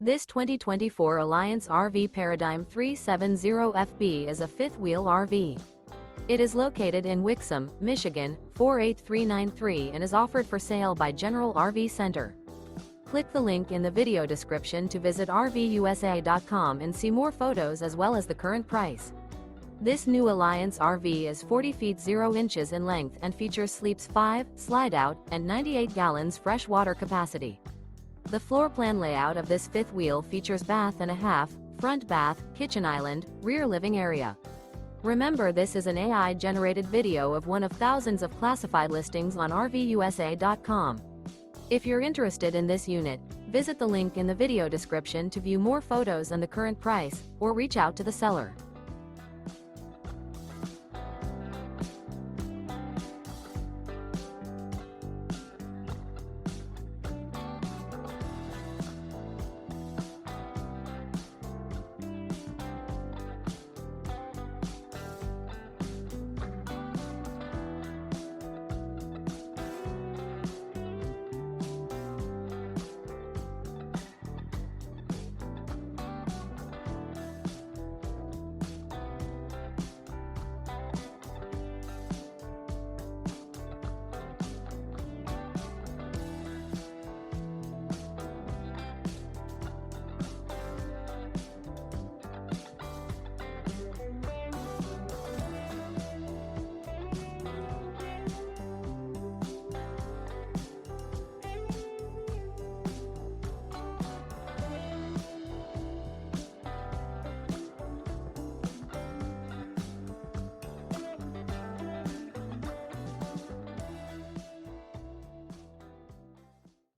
This 2024 Alliance RV Paradigm 370FB is a fifth-wheel RV. It is located in Wixom, Michigan, 48393 and is offered for sale by General RV Center. Click the link in the video description to visit RVUSA.com and see more photos as well as the current price. This new Alliance RV is 40 feet 0 inches in length and features sleeps 5, slide-out, and 98 gallons fresh water capacity. The floor plan layout of this fifth wheel features bath and a half, front bath, kitchen island, rear living area. Remember, this is an AI-generated video of one of thousands of classified listings on RVUSA.com. If you're interested in this unit, visit the link in the video description to view more photos and the current price, or reach out to the seller.